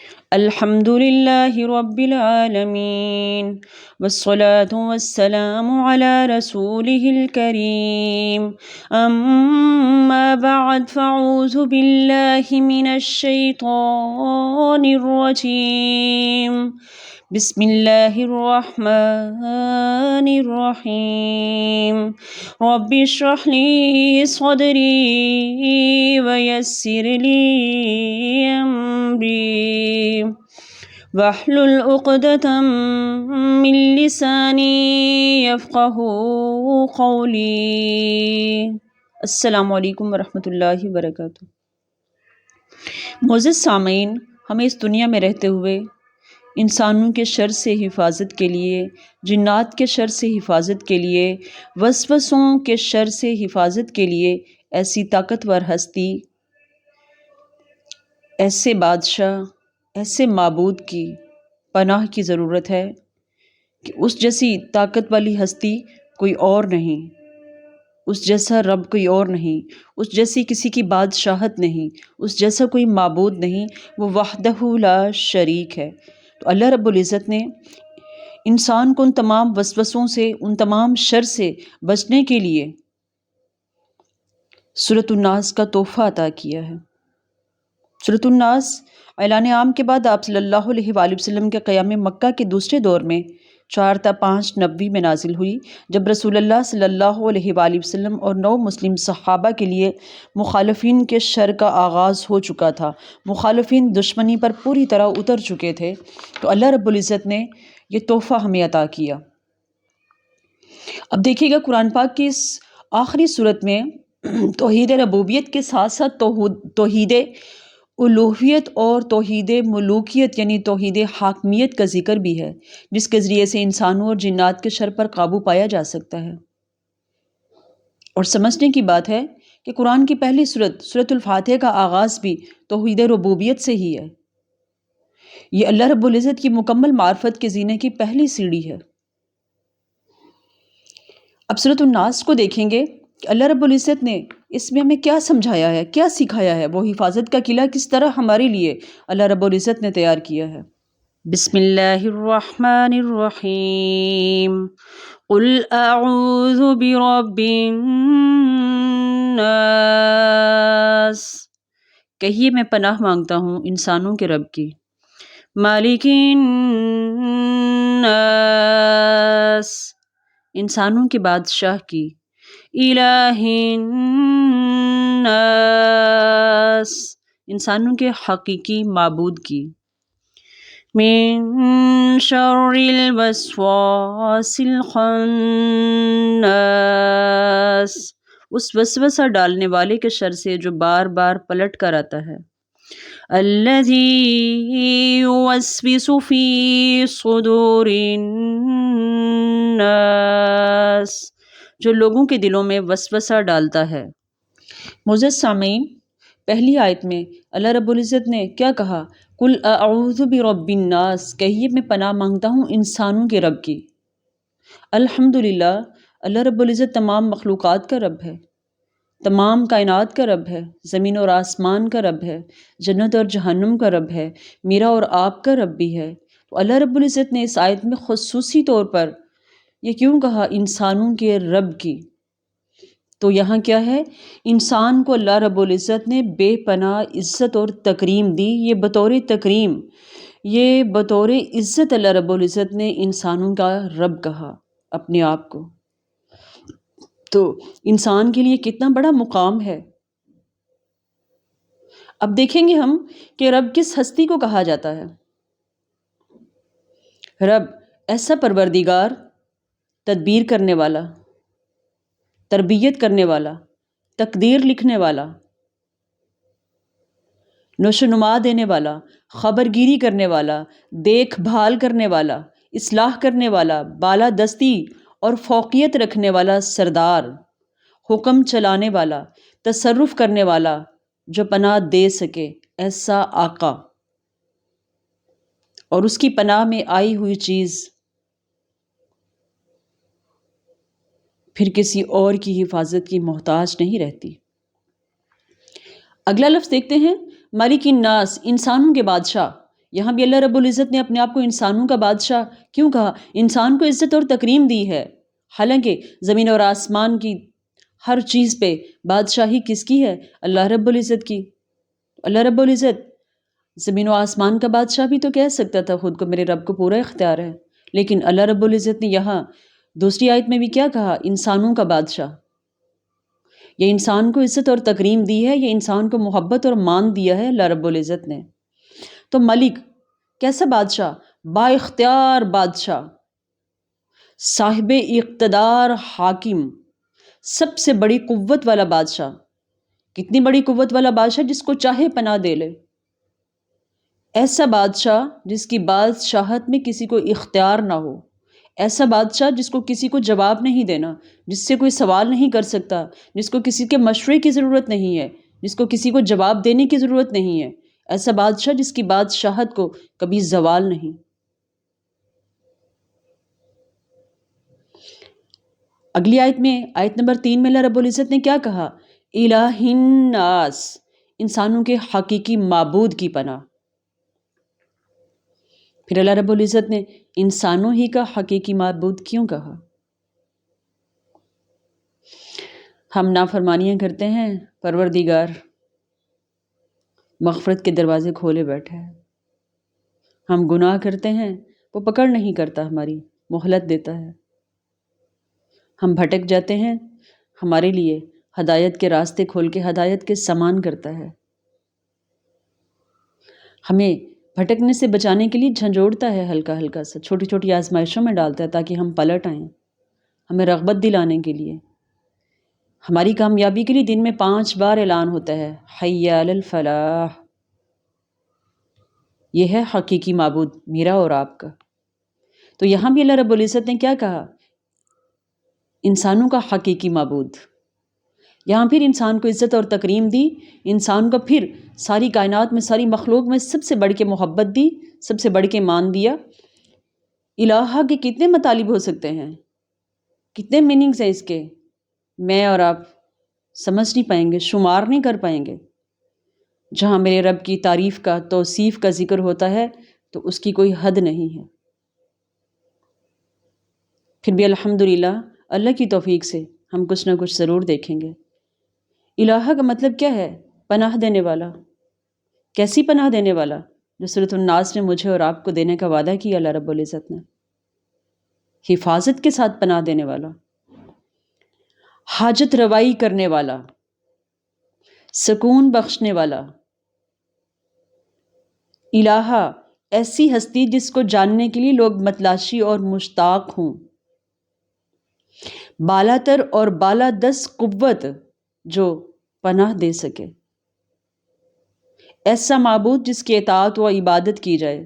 الحمد لله رب العالمين، والصلاة والسلام على رسوله الكريم. أما بعد، فأعوذ بالله من الشيطان الرجيم. بسم الله الرحمن الرحيم. رب اشرح لي صدري ويسر لي أمري واحلل عقدة من لساني يفقهوا قولي. السلام علیکم ورحمۃ اللہ وبرکاتہ۔ معزز سامعین، ہمیں اس دنیا میں رہتے ہوئے انسانوں کے شر سے حفاظت کے لیے، جنات کے شر سے حفاظت کے لیے، وسوسوں کے شر سے حفاظت کے لیے ایسی طاقتور ہستی، ایسے بادشاہ، ایسے معبود کی پناہ کی ضرورت ہے کہ اس جیسی طاقت والی ہستی کوئی اور نہیں، اس جیسا رب کوئی اور نہیں، اس جیسی کسی کی بادشاہت نہیں، اس جیسا کوئی معبود نہیں، وہ وحدہ لا شریک ہے۔ تو اللہ رب العزت نے انسان کو ان تمام وسوسوں سے، ان تمام شر سے بچنے کے لیے سورۃ الناس کا تحفہ عطا کیا ہے۔ سورۃ الناس اعلان عام کے بعد آپ صلی اللہ علیہ وآلہ وسلم کے قیام مکہ کے دوسرے دور میں 4 تا 5 نبوی میں نازل ہوئی، جب رسول اللہ صلی اللہ علیہ وآلہ وسلم اور 9 مسلم صحابہ کے لیے مخالفین کے شر کا آغاز ہو چکا تھا، مخالفین دشمنی پر پوری طرح اتر چکے تھے، تو اللہ رب العزت نے یہ تحفہ ہمیں عطا کیا۔ اب دیکھیے گا قرآن پاک کی اس آخری صورت میں توحید ربوبیت کے ساتھ ساتھ توحید الوہیت اور توحید ملوکیت یعنی توحید حاکمیت کا ذکر بھی ہے، جس کے ذریعے سے انسانوں اور جنات کے شر پر قابو پایا جا سکتا ہے۔ اور سمجھنے کی بات ہے کہ قرآن کی پہلی سورۃ الفاتحہ کا آغاز بھی توحید ربوبیت سے ہی ہے۔ یہ اللہ رب العزت کی مکمل معرفت کے زینے کی پہلی سیڑھی ہے۔ اب سورۃ الناس کو دیکھیں گے کہ اللہ رب العزت نے اس میں ہمیں کیا سمجھایا ہے، کیا سکھایا ہے، وہ حفاظت کا قلعہ کس طرح ہمارے لیے اللہ رب العزت نے تیار کیا ہے۔ بسم اللہ الرحمن الرحیم۔ قل اعوذ برب الناس، کہیے میں پناہ مانگتا ہوں انسانوں کے رب کی، مالک الناس، انسانوں کے بادشاہ کی، الہ الناس، انسانوں کے حقیقی معبود کی، من شر الوسواس الخناس، اس وسوسہ ڈالنے والے کے شر سے جو بار بار پلٹ کر آتا ہے، الذی یوسوس فی صدور الناس، جو لوگوں کے دلوں میں وسوسہ ڈالتا ہے۔ معزز سامعین، پہلی آیت میں اللہ رب العزت نے کیا کہا؟ قل اعوذ برب الناس، کہیے میں پناہ مانگتا ہوں انسانوں کے رب کی۔ الحمدللہ، اللہ رب العزت تمام مخلوقات کا رب ہے، تمام کائنات کا رب ہے، زمین اور آسمان کا رب ہے، جنت اور جہنم کا رب ہے، میرا اور آپ کا رب بھی ہے۔ تو اللہ رب العزت نے اس آیت میں خصوصی طور پر یہ کیوں کہا انسانوں کے رب کی؟ تو یہاں کیا ہے؟ انسان کو اللہ رب العزت نے بے پناہ عزت اور تکریم دی، یہ بطور تکریم، یہ بطور عزت اللہ رب العزت نے انسانوں کا رب کہا اپنے آپ کو۔ تو انسان کے لیے کتنا بڑا مقام ہے۔ اب دیکھیں گے ہم کہ رب کس ہستی کو کہا جاتا ہے۔ رب ایسا پروردگار، تدبیر کرنے والا، تربیت کرنے والا، تقدیر لکھنے والا، نشو و نما دینے والا، خبرگیری کرنے والا، دیکھ بھال کرنے والا، اصلاح کرنے والا، بالادستی اور فوقیت رکھنے والا سردار، حکم چلانے والا، تصرف کرنے والا، جو پناہ دے سکے ایسا آقا، اور اس کی پناہ میں آئی ہوئی چیز پھر کسی اور کی حفاظت کی محتاج نہیں رہتی۔ اگلا لفظ دیکھتے ہیں، مالک الناس، انسانوں کے بادشاہ، یہاں بھی اللہ رب العزت نے اپنے آپ کو انسانوں کا بادشاہ کیوں کہا؟ انسان کو عزت اور تکریم دی ہے، حالانکہ زمین اور آسمان کی ہر چیز پہ بادشاہی کس کی ہے؟ اللہ رب العزت کی۔ اللہ رب العزت زمین و آسمان کا بادشاہ بھی تو کہہ سکتا تھا خود کو، میرے رب کو پورا اختیار ہے، لیکن اللہ رب العزت نے یہاں دوسری آیت میں بھی کیا کہا؟ انسانوں کا بادشاہ۔ یہ انسان کو عزت اور تکریم دی ہے، یہ انسان کو محبت اور مان دیا ہے اللہ رب العزت نے۔ تو ملک کیسا بادشاہ؟ با اختیار بادشاہ، صاحب اقتدار حاکم، سب سے بڑی قوت والا بادشاہ۔ کتنی بڑی قوت والا بادشاہ؟ جس کو چاہے پناہ دے لے۔ ایسا بادشاہ جس کی بادشاہت میں کسی کو اختیار نہ ہو، ایسا بادشاہ جس کو کسی کو جواب نہیں دینا، جس سے کوئی سوال نہیں کر سکتا، جس کو کسی کے مشورے کی ضرورت نہیں ہے، جس کو کسی کو جواب دینے کی ضرورت نہیں ہے، ایسا بادشاہ جس کی بادشاہت کو کبھی زوال نہیں۔ اگلی آیت میں، آیت نمبر 3 میں اللہ رب العزت نے کیا کہا؟ الہ الناس، انسانوں کے حقیقی معبود کی پناہ۔ پھر اللہ رب العزت نے انسانوں ہی کا حقیقی معبود کیوں کہا؟ ہم نافرمانیاں کرتے ہیں، پروردگار مغفرت کے دروازے کھولے بیٹھے ہیں۔ ہم گناہ کرتے ہیں، وہ پکڑ نہیں کرتا، ہماری مہلت دیتا ہے۔ ہم بھٹک جاتے ہیں، ہمارے لیے ہدایت کے راستے کھول کے ہدایت کے سامان کرتا ہے۔ ہمیں بھٹکنے سے بچانے کے لیے جھنجھوڑتا ہے، ہلکا ہلکا سا چھوٹی چھوٹی آزمائشوں میں ڈالتا ہے تاکہ ہم پلٹ آئیں، ہمیں رغبت دلانے کے لیے۔ ہماری کامیابی کے لیے دن میں 5 بار اعلان ہوتا ہے، حی علی الفلاح۔ یہ ہے حقیقی معبود میرا اور آپ کا۔ تو یہاں بھی اللہ رب العزت نے کیا کہا؟ انسانوں کا حقیقی معبود۔ یہاں پھر انسان کو عزت اور تکریم دی، انسان کو پھر ساری کائنات میں، ساری مخلوق میں سب سے بڑھ کے محبت دی، سب سے بڑھ کے مان دیا۔ الہ کے کتنے مطالب ہو سکتے ہیں، کتنے میننگز ہیں اس کے، میں اور آپ سمجھ نہیں پائیں گے، شمار نہیں کر پائیں گے۔ جہاں میرے رب کی تعریف کا، توصیف کا ذکر ہوتا ہے تو اس کی کوئی حد نہیں ہے۔ پھر بھی الحمدللہ اللہ کی توفیق سے ہم کچھ نہ کچھ ضرور دیکھیں گے۔ الہ کا مطلب کیا ہے؟ پناہ دینے والا۔ کیسی پناہ دینے والا؟ جو سورۃ الناس میں مجھے اور آپ کو دینے کا وعدہ کیا اللہ رب العزت نے۔ حفاظت کے ساتھ پناہ دینے والا، حاجت روائی کرنے والا، سکون بخشنے والا۔ الہ ایسی ہستی جس کو جاننے کے لیے لوگ متلاشی اور مشتاق ہوں، بالاتر اور بالادست قوت جو پناہ دے سکے، ایسا معبود جس کی اطاعت و عبادت کی جائے،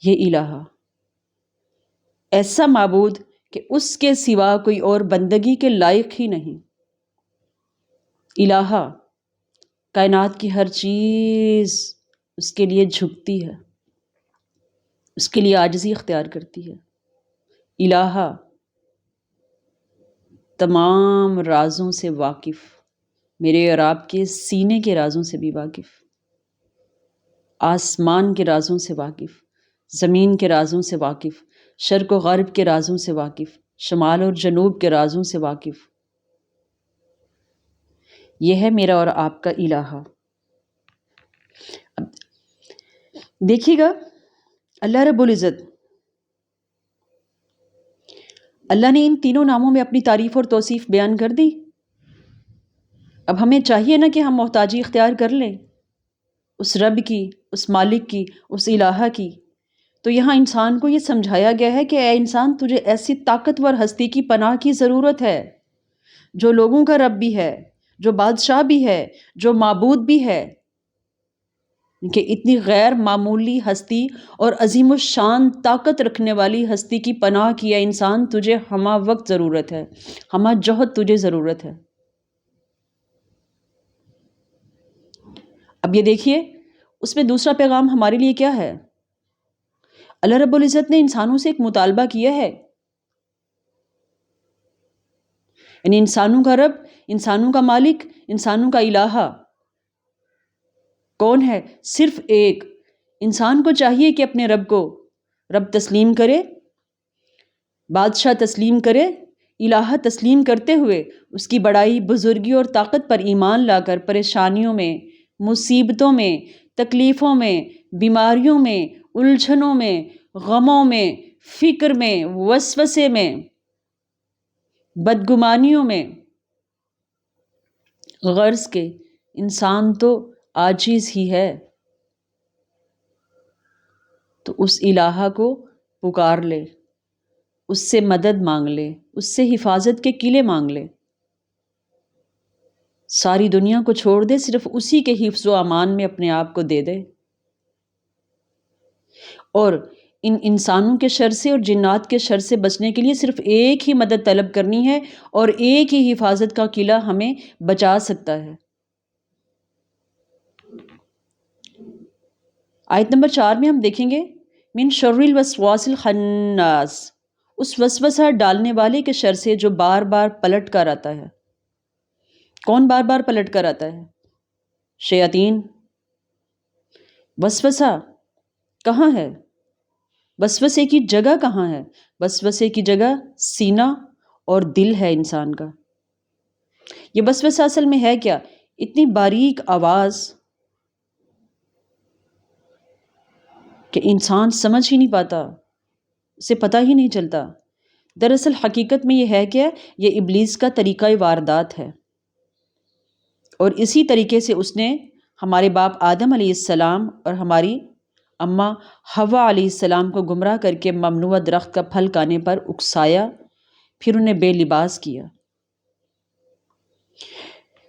یہ الہ۔ ایسا معبود کہ اس کے سوا کوئی اور بندگی کے لائق ہی نہیں۔ الہ کائنات کی ہر چیز اس کے لیے جھکتی ہے، اس کے لیے عاجزی اختیار کرتی ہے۔ الہ تمام رازوں سے واقف، میرے اور آپ کے سینے کے رازوں سے بھی واقف، آسمان کے رازوں سے واقف، زمین کے رازوں سے واقف، شرق و غرب کے رازوں سے واقف، شمال اور جنوب کے رازوں سے واقف۔ یہ ہے میرا اور آپ کا الہ۔ اب دیکھیے گا اللہ رب العزت، اللہ نے ان تینوں ناموں میں اپنی تعریف اور توصیف بیان کر دی۔ اب ہمیں چاہیے نا کہ ہم محتاجی اختیار کر لیں اس رب کی، اس مالک کی، اس الہ کی۔ تو یہاں انسان کو یہ سمجھایا گیا ہے کہ اے انسان، تجھے ایسی طاقتور ہستی کی پناہ کی ضرورت ہے جو لوگوں کا رب بھی ہے، جو بادشاہ بھی ہے، جو معبود بھی ہے، کہ اتنی غیر معمولی ہستی اور عظیم الشان طاقت رکھنے والی ہستی کی پناہ کی ہے انسان، تجھے ہمہ وقت ضرورت ہے، ہمہ جہد تجھے ضرورت ہے۔ اب یہ دیکھیے اس میں دوسرا پیغام ہمارے لیے کیا ہے؟ اللہ رب العزت نے انسانوں سے ایک مطالبہ کیا ہے، یعنی انسانوں کا رب، انسانوں کا مالک، انسانوں کا الہ کون ہے؟ صرف ایک۔ انسان کو چاہیے کہ اپنے رب کو رب تسلیم کرے، بادشاہ تسلیم کرے، الہ تسلیم کرتے ہوئے اس کی بڑائی، بزرگی اور طاقت پر ایمان لا کر پریشانیوں میں، مصیبتوں میں، تکلیفوں میں، بیماریوں میں، الجھنوں میں، غموں میں، فکر میں، وسوسے میں، بدگمانیوں میں، غرض کے انسان تو عاجز ہی ہے، تو اس الہ کو پکار لے، اس سے مدد مانگ لے، اس سے حفاظت کے قلعے مانگ لے، ساری دنیا کو چھوڑ دے، صرف اسی کے حفظ و امان میں اپنے آپ کو دے دے، اور ان انسانوں کے شر سے اور جنات کے شر سے بچنے کے لیے صرف ایک ہی مدد طلب کرنی ہے، اور ایک ہی حفاظت کا قلعہ ہمیں بچا سکتا ہے۔ آیت نمبر 4 میں ہم دیکھیں گے من شر الوسواس الخناس، اس وسوسہ ڈالنے والے کے شر سے جو بار بار پلٹ کر آتا ہے۔ کون بار بار پلٹ کر آتا ہے؟ شیاطین۔ وسوسہ کہاں ہے؟ وسوسے کی جگہ کہاں ہے؟ وسوسے کی جگہ سینہ اور دل ہے انسان کا۔ یہ وسوسہ اصل میں ہے کیا؟ اتنی باریک آواز کہ انسان سمجھ ہی نہیں پاتا، اسے پتہ ہی نہیں چلتا۔ دراصل حقیقت میں یہ ہے کہ یہ ابلیس کا طریقہ واردات ہے، اور اسی طریقے سے اس نے ہمارے باپ آدم علیہ السلام اور ہماری اماں حوا علیہ السلام کو گمراہ کر کے ممنوع درخت کا پھل کھانے پر اکسایا، پھر انہیں بے لباس کیا۔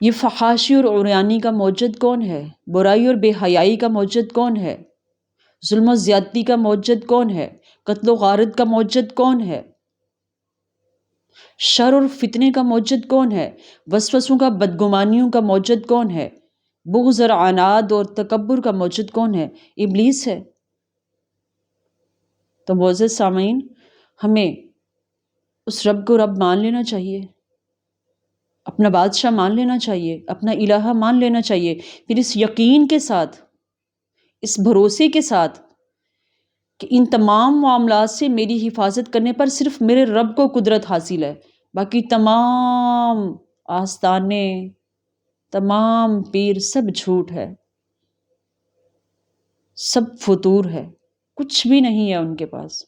یہ فحاشی اور عریانی کا موجد کون ہے؟ برائی اور بے حیائی کا موجد کون ہے؟ ظلم و زیادتی کا موجد کون ہے؟ قتل و غارت کا موجد کون ہے؟ شر اور فتنے کا موجد کون ہے؟ وسوسوں کا، بدگمانیوں کا موجد کون ہے؟ بغض اور عناد اور تکبر کا موجد کون ہے؟ ابلیس ہے۔ تو معزز سامعین، ہمیں اس رب کو رب مان لینا چاہیے، اپنا بادشاہ مان لینا چاہیے، اپنا الہ مان لینا چاہیے، پھر اس یقین کے ساتھ، اس بھروسے کے ساتھ کہ ان تمام معاملات سے میری حفاظت کرنے پر صرف میرے رب کو قدرت حاصل ہے، باقی تمام آستانے، تمام پیر سب جھوٹ ہے، سب فطور ہے، کچھ بھی نہیں ہے ان کے پاس۔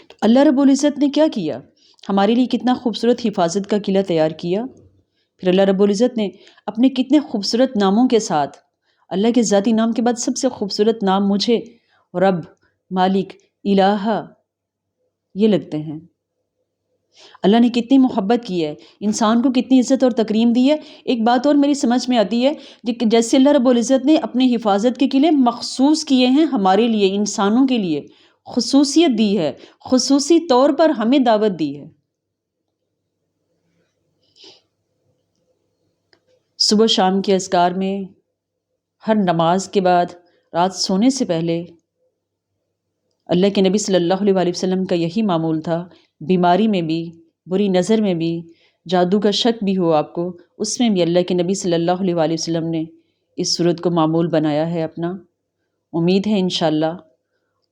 تو اللہ رب العزت نے کیا کیا؟ ہمارے لیے کتنا خوبصورت حفاظت کا قلعہ تیار کیا۔ پھر اللہ رب العزت نے اپنے کتنے خوبصورت ناموں کے ساتھ، اللہ کے ذاتی نام کے بعد سب سے خوبصورت نام مجھے رب، مالک، الہ یہ لگتے ہیں۔ اللہ نے کتنی محبت کی ہے، انسان کو کتنی عزت اور تکریم دی ہے۔ ایک بات اور میری سمجھ میں آتی ہے، جیسے اللہ رب العزت نے اپنی حفاظت کے قلعے مخصوص کیے ہیں ہمارے لیے، انسانوں کے لیے خصوصیت دی ہے، خصوصی طور پر ہمیں دعوت دی ہے۔ صبح شام کے اذکار میں، ہر نماز کے بعد، رات سونے سے پہلے اللہ کے نبی صلی اللہ علیہ وسلم کا یہی معمول تھا۔ بیماری میں بھی، بری نظر میں بھی، جادو کا شک بھی ہو آپ کو، اس میں بھی اللہ کے نبی صلی اللہ علیہ وسلم نے اس صورت کو معمول بنایا ہے اپنا۔ امید ہے انشاءاللہ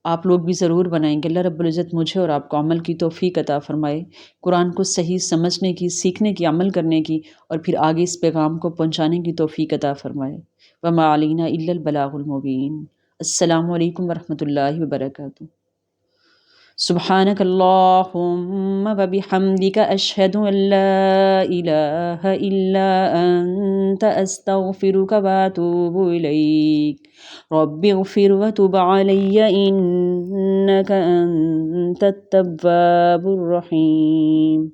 آپ لوگ بھی ضرور بنائیں گے۔ اللہ رب العزت مجھے اور آپ کو عمل کی توفیق عطا فرمائے، قرآن کو صحیح سمجھنے کی، سیکھنے کی، عمل کرنے کی، اور پھر آگے اس پیغام کو پہنچانے کی توفیق عطا فرمائے۔ وما علینا الا البلاغ المبین۔ السلام علیکم ورحمۃ اللہ وبرکاتہ۔ سبحانک اللہم وبحمدک، اشہد ان لا الہ الا انت، استغفرک واتوب الیک۔ رب اغفر وتب علی انک انت التواب الرحیم۔